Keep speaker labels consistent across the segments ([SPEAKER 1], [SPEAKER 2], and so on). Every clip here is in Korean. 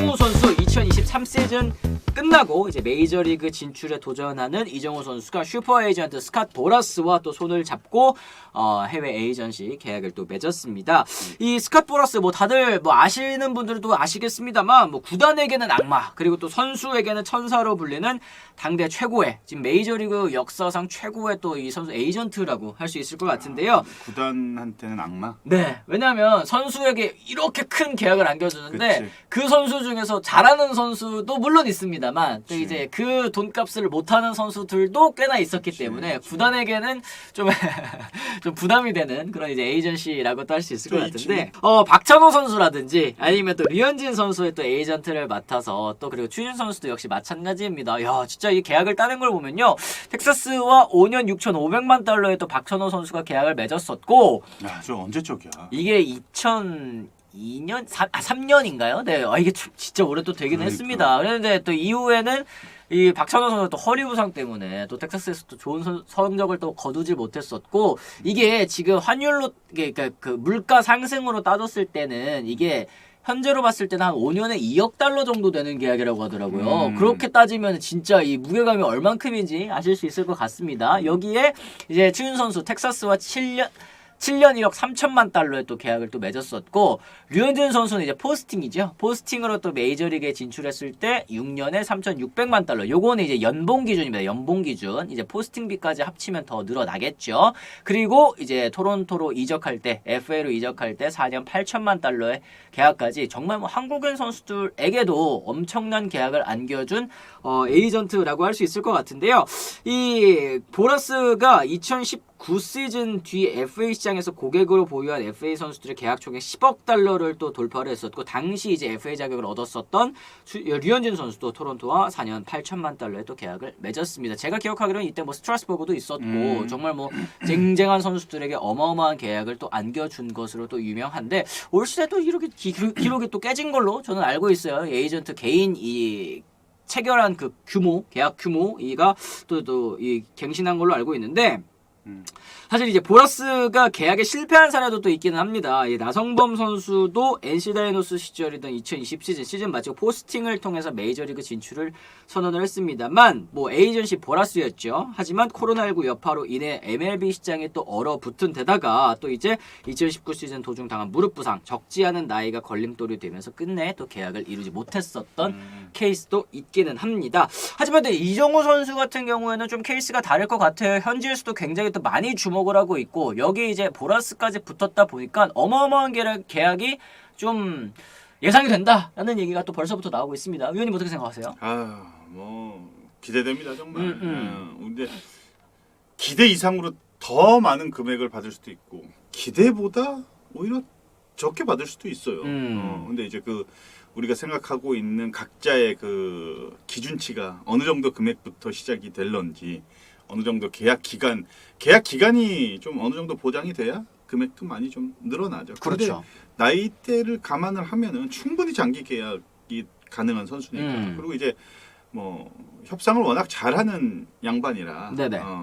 [SPEAKER 1] 이정우 선수 2023 시즌 끝나고 이제 메이저리그 진출에 도전하는 이정우 선수가 슈퍼 에이전트 스캇 보라스와 또 손을 잡고 해외 에이전시 계약을 또 맺었습니다. 이 스캇 보라스 뭐 다들 뭐 아시는 분들도 아시겠습니다만 뭐 구단에게는 악마 그리고 또 선수에게는 천사로 불리는 당대 최고의 지금 메이저리그 역사상 최고의 또 이 선수 에이전트라고 할 수 있을 것 같은데요.
[SPEAKER 2] 구단한테는 악마?
[SPEAKER 1] 네, 왜냐하면 선수에게 이렇게 큰 계약을 안겨주는데
[SPEAKER 2] 그치.
[SPEAKER 1] 그 선수 중에서 잘하는 선수도 물론 있습니다만 또
[SPEAKER 2] 그치.
[SPEAKER 1] 이제 그 돈값을 못하는 선수들도 꽤나 있었기 때문에 구단에게는 좀, 좀 부담이 되는 그런 이제 에이전시라고도 할 수 있을 것 같은데 박찬호 선수라든지 아니면 또 류현진 선수의 또 에이전트를 맡아서 또 그리고 추진 선수도 역시 마찬가지입니다. 야, 진짜 이 계약을 따는 걸 보면요, 텍사스와 5년 6,500만 달러의 또 박찬호 선수가 계약을 맺었었고,
[SPEAKER 2] 야, 저 언제 쪽이야?
[SPEAKER 1] 이게 2002년? 3년인가요? 네, 이게 진짜 오래 또 되긴
[SPEAKER 2] 그러니까.
[SPEAKER 1] 했습니다. 그런데 또 이후에는 이 박찬호 선수가 또 허리 부상 때문에 또 텍사스에서 또 좋은 성적을 또 거두지 못했었고, 이게 지금 환율로, 그러니까 그 물가 상승으로 따졌을 때는 이게 현재로 봤을 때는 한 5년에 2억 달러 정도 되는 계약이라고 하더라고요. 그렇게 따지면 진짜 이 무게감이 얼만큼인지 아실 수 있을 것 같습니다. 여기에 이제 추윤 선수 텍사스와 7년 1억 3천만 달러의 또 계약을 또 맺었었고, 류현진 선수는 이제 포스팅이죠. 포스팅으로 또 메이저리그에 진출했을 때 6년에 3,600만 달러. 요거는 이제 연봉 기준입니다. 연봉 기준. 이제 포스팅비까지 합치면 더 늘어나겠죠. 그리고 이제 토론토로 이적할 때, FA로 이적할 때 4년 8천만 달러의 계약까지 정말 뭐 한국인 선수들에게도 엄청난 계약을 안겨준 에이전트라고 할 수 있을 것 같은데요. 이 보라스가 2019 시즌 뒤 FA 시장에서 고객으로 보유한 FA 선수들의 계약 총액 10억 달러를 또 돌파를 했었고, 당시 이제 FA 자격을 얻었었던 류현진 선수도 토론토와 4년 8천만 달러의 또 계약을 맺었습니다. 제가 기억하기로는 이때 뭐 스트라스버그도 있었고 정말 뭐 쟁쟁한 선수들에게 어마어마한 계약을 또 안겨준 것으로 또 유명한데, 올 시즌에 또 이렇게 기록이 또 깨진 걸로 저는 알고 있어요. 에이전트 개인 이 체결한 그 규모, 계약 규모 이가 또 이 갱신한 걸로 알고 있는데, 사실 이제 보라스가 계약에 실패한 사례도 또 있기는 합니다. 이 나성범 선수도 NC 다이노스 시절이던 2020 시즌 마치고 포스팅을 통해서 메이저리그 진출을 선언을 했습니다만, 뭐 에이전시 보라스였죠. 하지만 코로나19 여파로 인해 MLB 시장에 또 얼어붙은 데다가 또 이제 2019 시즌 도중 당한 무릎 부상, 적지 않은 나이가 걸림돌이 되면서 끝내 또 계약을 이루지 못했었던 케이스도 있기는 합니다. 하지만 또 이정우 선수 같은 경우에는 좀 케이스가 다를 것 같아요. 현지에서도 굉장히 또 많이 주목을 하고 있고, 여기 이제 보라스까지 붙었다 보니까 어마어마한 계약이 좀 예상이 된다라는 얘기가 또 벌써부터 나오고 있습니다. 위원님 어떻게 생각하세요?
[SPEAKER 2] 뭐 기대됩니다 정말. 근데 기대 이상으로 더 많은 금액을 받을 수도 있고, 기대보다 오히려 적게 받을 수도 있어요. 근데 이제 그 우리가 생각하고 있는 각자의 그 기준치가 어느 정도 금액부터 시작이 될런지, 어느 정도 계약 기간이 좀 어느 정도 보장이 돼야 금액도 많이 좀 늘어나죠.
[SPEAKER 1] 그렇죠.
[SPEAKER 2] 나이대를 감안을 하면은 충분히 장기 계약이 가능한 선수니까. 그리고 이제 뭐 협상을 워낙 잘하는 양반이라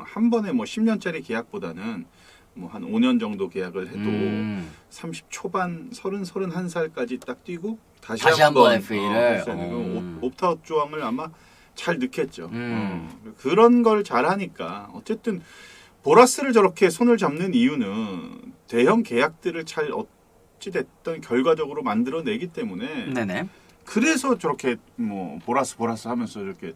[SPEAKER 2] 한 번에 뭐 10년짜리 계약보다는 뭐 한 5년 정도 계약을 해도 30 초반 31살까지 딱 뛰고 다시 한번 FA를 옵트아웃 조항을 아마 잘 넣겠죠. 그런 걸 잘하니까 어쨌든 보라스를 저렇게 손을 잡는 이유는 대형 계약들을 잘 어찌됐든 결과적으로 만들어내기 때문에, 그래서 저렇게 뭐 보라스 하면서 이렇게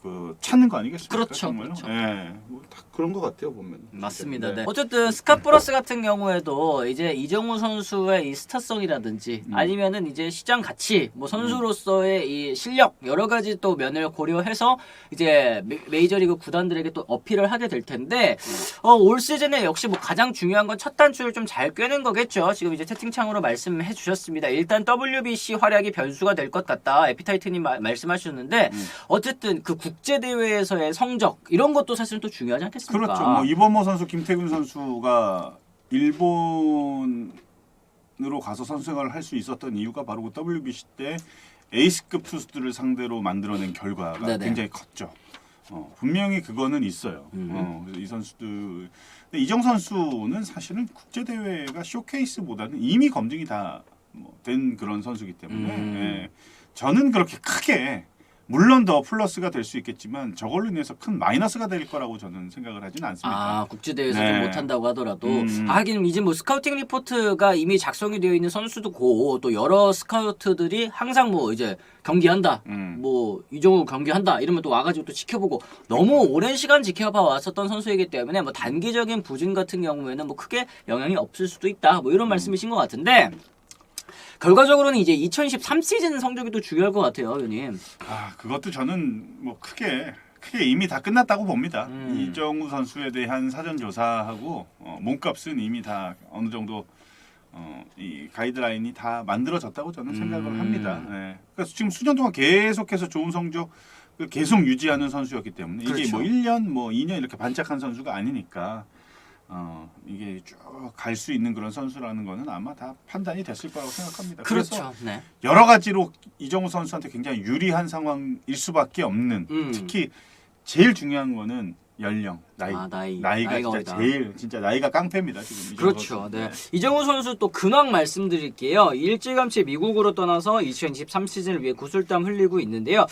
[SPEAKER 2] 그 찾는 거 아니겠습니까?
[SPEAKER 1] 그렇죠.
[SPEAKER 2] 그렇죠. 네, 다 그런 것 같아요 보면.
[SPEAKER 1] 맞습니다. 네. 어쨌든 스캇 보라스 같은 경우에도 이제 이정우 선수의 이 스타성이라든지 아니면은 이제 시장 가치, 뭐 선수로서의 이 실력 여러 가지 또 면을 고려해서 이제 메이저리그 구단들에게 또 어필을 하게 될 텐데, 올 시즌에 역시 뭐 가장 중요한 건 첫 단추를 좀 잘 꿰는 거겠죠. 지금 이제 채팅창으로 말씀해 주셨습니다. 일단 WBC 활약이 변수가 될 것 같다. 에피타이트님 말씀하셨는데, 어쨌든 그 국제 대회에서의 성적 이런 것도 사실 또 중요하지 않겠습니까?
[SPEAKER 2] 그렇죠. 뭐 이범호 선수, 김태균 선수가 일본으로 가서 선수 생활을 할 수 있었던 이유가 바로 그 WBC 때 에이스급 투수들을 상대로 만들어낸 결과가 굉장히 컸죠. 분명히 그거는 있어요. 그래서 이 선수들, 근데 이정 선수는 사실은 국제 대회가 쇼케이스보다는 이미 검증이 다 된 그런 선수이기 때문에 저는 그렇게 크게 물론 더 플러스가 될 수 있겠지만 저걸로 인해서 큰 마이너스가 될 거라고 저는 생각을 하지는 않습니다.
[SPEAKER 1] 아, 국제대회에서
[SPEAKER 2] 네.
[SPEAKER 1] 좀 못한다고 하더라도 하긴 이제 뭐 스카우팅 리포트가 이미 작성이 되어 있는 선수도 고 또 여러 스카우트들이 항상 뭐 이제 경기한다 뭐 이정우 경기한다 이러면 또 와가지고 또 지켜보고 너무 오랜 시간 지켜봐 왔었던 선수이기 때문에 뭐 단기적인 부진 같은 경우에는 뭐 크게 영향이 없을 수도 있다 뭐 이런 말씀이신 것 같은데 결과적으로는 이제 2023 시즌 성적이 또 중요할 것 같아요, 의원님.
[SPEAKER 2] 아, 그것도 저는 뭐 크게 이미 다 끝났다고 봅니다. 이정우 선수에 대한 사전 조사하고 몸값은 이미 다 어느 정도 이 가이드라인이 다 만들어졌다고 저는 생각을 합니다. 네. 그래서 지금 수년 동안 계속해서 좋은 성적 계속 유지하는 선수였기 때문에 이게
[SPEAKER 1] 그렇죠.
[SPEAKER 2] 뭐 1년, 뭐 2년 이렇게 반짝한 선수가 아니니까 이게 쭉 갈 수 있는 그런 선수라는 거는 아마 다 판단이 됐을 거라고 생각합니다. 그래서
[SPEAKER 1] 그렇죠. 네.
[SPEAKER 2] 여러 가지로 이정우 선수한테 굉장히 유리한 상황일 수밖에 없는 특히 제일 중요한 거는 연령, 나이가 진짜
[SPEAKER 1] 어리다.
[SPEAKER 2] 진짜 나이가 깡패입니다 지금.
[SPEAKER 1] 그렇죠.
[SPEAKER 2] 선수.
[SPEAKER 1] 네. 이정우 선수 또 근황 말씀드릴게요. 일찌감치 미국으로 떠나서 2023 시즌을 위해 구슬땀 흘리고 있는데요.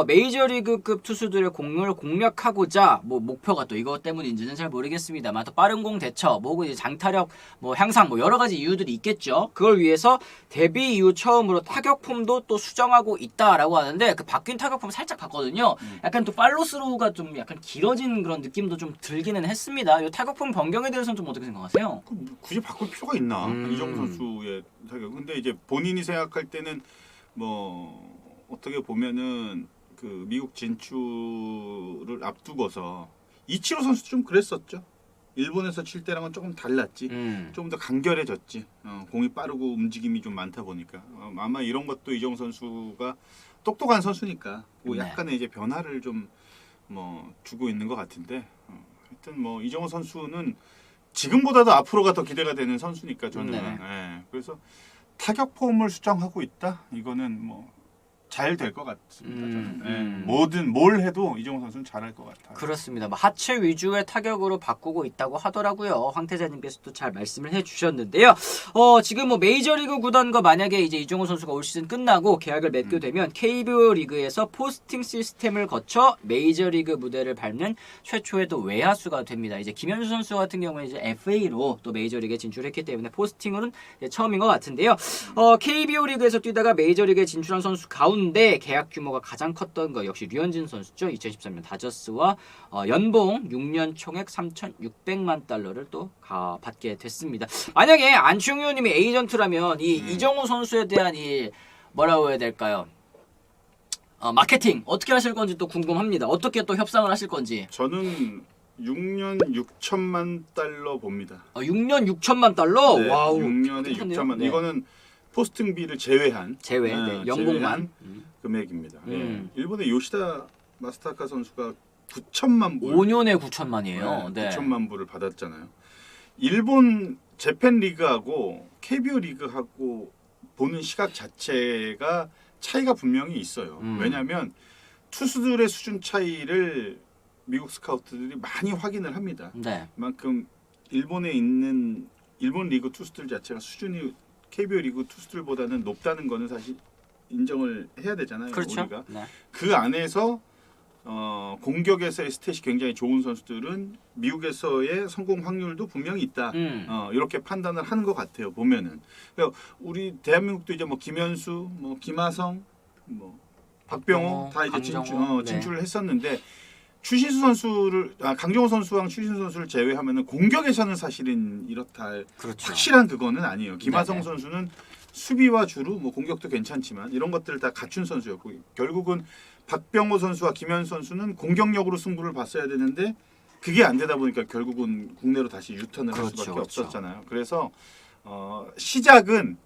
[SPEAKER 1] 메이저리그급 투수들의 공을 공략하고자 뭐 목표가 또 이것 때문인지는 잘 모르겠습니다만 또 빠른 공 대처, 뭐 이제 장타력 뭐 향상 뭐 여러 가지 이유들이 있겠죠. 그걸 위해서 데뷔 이후 처음으로 타격 폼도 또 수정하고 있다라고 하는데 그 바뀐 타격 폼 살짝 봤거든요. 약간 또 팔로스루가 좀 약간 길어진 그런 느낌도 좀 들기는 했습니다. 이 타격폼 변경에 대해서는 좀 어떻게 생각하세요?
[SPEAKER 2] 굳이 바꿀 필요가 있나? 이정우 선수의 타격. 근데 이제 본인이 생각할 때는 뭐 어떻게 보면은 그 미국 진출을 앞두고서 이치로 선수도 좀 그랬었죠. 일본에서 칠 때랑은 조금 달랐지. 좀 더 간결해졌지. 공이 빠르고 움직임이 좀 많다 보니까 아마 이런 것도 이정우 선수가 똑똑한 선수니까 뭐 약간의 이제 변화를 좀 뭐 주고 있는 것 같은데 하여튼 뭐 이정우 선수는 지금보다도 앞으로가 더 기대가 되는 선수니까 저는 그래서 타격 폼을 수정하고 있다 이거는 뭐 잘 될 것 같습니다. 저는 뭐든 뭘 해도 이정우 선수는 잘할 것 같아요.
[SPEAKER 1] 그렇습니다. 뭐 하체 위주의 타격으로 바꾸고 있다고 하더라고요. 황태자님께서도 잘 말씀을 해주셨는데요. 지금 뭐 메이저리그 구단과 만약에 이제 이정우 선수가 올 시즌 끝나고 계약을 맺게 되면 KBO 리그에서 포스팅 시스템을 거쳐 메이저리그 무대를 밟는 최초의 또 외야수가 됩니다. 이제 김현수 선수 같은 경우는 이제 FA로 또 메이저리그에 진출했기 때문에 포스팅은 처음인 것 같은데요. KBO 리그에서 뛰다가 메이저리그에 진출한 선수 가운데 계약 규모가 가장 컸던 거 역시 류현진 선수죠. 2013년 다저스와 연봉 6년 총액 3,600만 달러를 또 받게 됐습니다. 만약에 안충 의원님이 에이전트라면 이정우 선수에 대한 이 뭐라고 해야 될까요? 마케팅 어떻게 하실 건지 또 궁금합니다. 어떻게 또 협상을 하실 건지.
[SPEAKER 2] 저는 6년 6천만 달러 봅니다.
[SPEAKER 1] 6년 6천만 달러?
[SPEAKER 2] 네,
[SPEAKER 1] 와우.
[SPEAKER 2] 6년에 6천만. 네. 이거는 포스팅비를 제외한
[SPEAKER 1] 연봉만
[SPEAKER 2] 금액입니다. 일본의 요시다 마스타카 선수가 9천만 불
[SPEAKER 1] 5년에 9천만이에요.
[SPEAKER 2] 네. 9천만 불을 받았잖아요. 일본 재팬 리그하고 KBO 리그하고 보는 시각 자체가 차이가 분명히 있어요. 왜냐하면 투수들의 수준 차이를 미국 스카우트들이 많이 확인을 합니다. 그만큼 일본에 있는 일본 리그 투수들 자체가 수준이 KBO 리그 투수들보다는 높다는 거는 사실 인정을 해야 되잖아요.
[SPEAKER 1] 그렇죠.
[SPEAKER 2] 우리가 그 안에서 공격에서의 스탯이 굉장히 좋은 선수들은 미국에서의 성공 확률도 분명히 있다. 이렇게 판단을 하는 것 같아요. 보면은 그러니까 우리 대한민국도 이제 뭐 김현수, 뭐 김하성, 뭐 박병호 다 이제 진출을 했었는데. 추신수 선수를 강정호 선수랑 추신수 선수를 제외하면은 공격에서는 사실은 이렇다 할 확실한 그거는 아니에요. 김하성 선수는 수비와 주루 뭐 공격도 괜찮지만 이런 것들을 다 갖춘 선수였고 결국은 박병호 선수와 김현수 선수는 공격력으로 승부를 봤어야 되는데 그게 안 되다 보니까 결국은 국내로 다시 유턴을 할 수밖에 없었잖아요. 그래서 시작은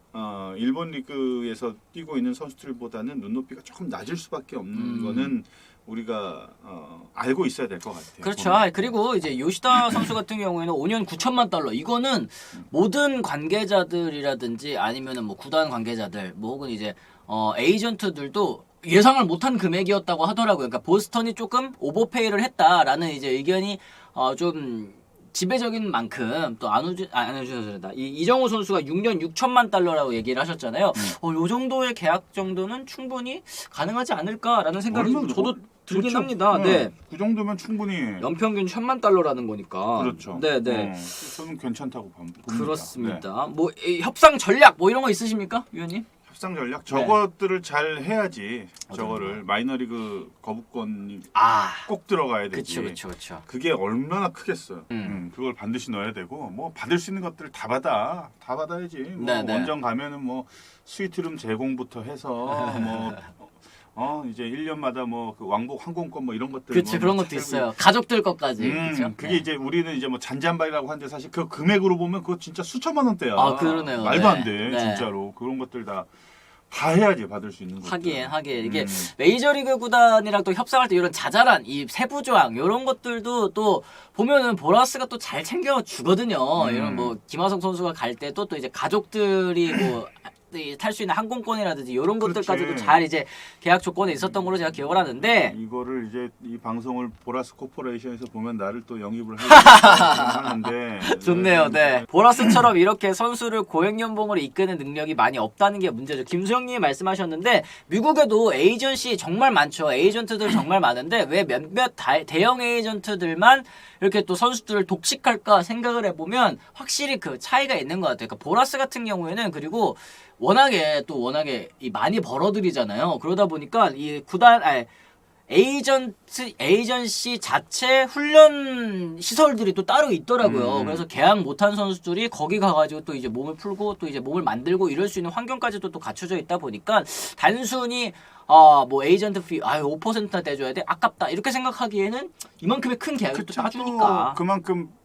[SPEAKER 2] 일본 리그에서 뛰고 있는 선수들보다는 눈높이가 조금 낮을 수밖에 없는 거는 우리가 알고 있어야 될 것 같아요.
[SPEAKER 1] 그렇죠. 그리고 이제 요시다 선수 같은 경우에는 5년 9천만 달러. 이거는 모든 관계자들이라든지 아니면은 뭐 구단 관계자들, 뭐 혹은 이제 에이전트들도 예상을 못한 금액이었다고 하더라고요. 그러니까 보스턴이 조금 오버페이를 했다라는 이제 의견이 좀 지배적인 만큼 또 안우준 선수다. 이정우 선수가 6년 6천만 달러라고 얘기를 하셨잖아요. 요 정도의 계약 정도는 충분히 가능하지 않을까라는 생각이 저도 들긴
[SPEAKER 2] 그렇죠.
[SPEAKER 1] 합니다. 네.
[SPEAKER 2] 그 정도면 충분히
[SPEAKER 1] 연평균 1,000만 달러라는 거니까.
[SPEAKER 2] 그렇죠.
[SPEAKER 1] 네, 네.
[SPEAKER 2] 저는 괜찮다고 봅니다.
[SPEAKER 1] 그렇습니다. 뭐 협상 전략 뭐 이런 거 있으십니까, 위원님?
[SPEAKER 2] 협상 전략 저것들을 잘 해야지. 저거를 마이너리그 거부권이 꼭 들어가야 되지.
[SPEAKER 1] 그렇죠.
[SPEAKER 2] 그게 얼마나 크겠어요. 그걸 반드시 넣어야 되고 뭐 받을 수 있는 것들 다 받아야지. 뭐 원정 가면은 뭐 스위트룸 제공부터 해서 뭐 이제 1년마다 뭐 그 왕복 항공권 뭐 이런 것들
[SPEAKER 1] 그렇죠. 그런 것도 있어요. 가족들 것까지. 그렇죠?
[SPEAKER 2] 그게 이제 우리는 이제 뭐 잔잔바리라고 하는데 사실 그 금액으로 보면 그거 진짜 수천만 원대야.
[SPEAKER 1] 그러네요.
[SPEAKER 2] 말도 안 돼. 진짜로. 그런 것들 다 해야지 받을 수 있는 것들.
[SPEAKER 1] 하긴 이게 메이저리그 구단이랑 또 협상할 때 이런 자잘한 이 세부 조항 이런 것들도 또 보면은 보라스가 또 잘 챙겨 주거든요. 이런 뭐 김하성 선수가 갈 때도 또 이제 가족들이 뭐 탈 수 있는 항공권이라든지 이런 것들까지도 잘 이제 계약 조건에 있었던 걸로 제가 기억을 하는데
[SPEAKER 2] 이거를 이제 이 방송을 보라스 코퍼레이션에서 보면 나를 또 영입을 하는데
[SPEAKER 1] 좋네요. 네. 보라스처럼 이렇게 선수를 고액 연봉으로 이끄는 능력이 많이 없다는 게 문제죠. 김수영님이 말씀하셨는데 미국에도 에이전시 정말 많죠. 에이전트들 정말 많은데 왜 몇몇 대형 에이전트들만 이렇게 또 선수들을 독식할까 생각을 해보면 확실히 그 차이가 있는 것 같아요. 그러니까 보라스 같은 경우에는 그리고 워낙에 이 많이 벌어들이잖아요. 그러다 보니까 이 에이전시 자체 훈련 시설들이 또 따로 있더라고요. 그래서 계약 못한 선수들이 거기 가가지고 또 이제 몸을 풀고 또 이제 몸을 만들고 이럴 수 있는 환경까지도 또 갖춰져 있다 보니까 단순히 뭐 에이전트 피 5%나 떼줘야 돼 아깝다 이렇게 생각하기에는 이만큼의 큰 계약을 또 따주니까
[SPEAKER 2] 그만큼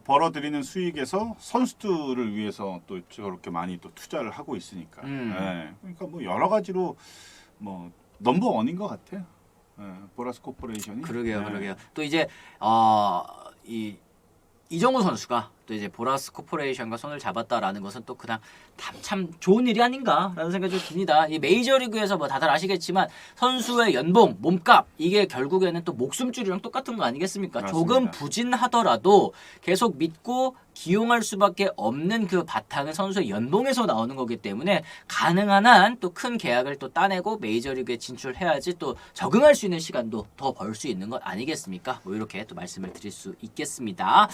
[SPEAKER 2] 벌어들이는 수익에서 선수들을 위해서 또 저렇게 많이 또 투자를 하고 있으니까. 네. 그러니까 뭐 여러 가지로 뭐 넘버 원인 것 같아요. 보라스 코퍼레이션이.
[SPEAKER 1] 그러게요. 또 이제 이정우 선수가 또 이제 보라스 코퍼레이션과 손을 잡았다라는 것은 또 그냥 참 좋은 일이 아닌가라는 생각이 좀 듭니다. 이 메이저리그에서 뭐 다들 아시겠지만 선수의 연봉, 몸값 이게 결국에는 또 목숨줄이랑 똑같은 거 아니겠습니까?
[SPEAKER 2] 맞습니다.
[SPEAKER 1] 조금 부진하더라도 계속 믿고 기용할 수밖에 없는 그 바탕은 선수의 연봉에서 나오는 거기 때문에 가능한 한 또 큰 계약을 또 따내고 메이저리그에 진출해야지 또 적응할 수 있는 시간도 더 벌 수 있는 것 아니겠습니까? 뭐 이렇게 또 말씀을 드릴 수 있겠습니다.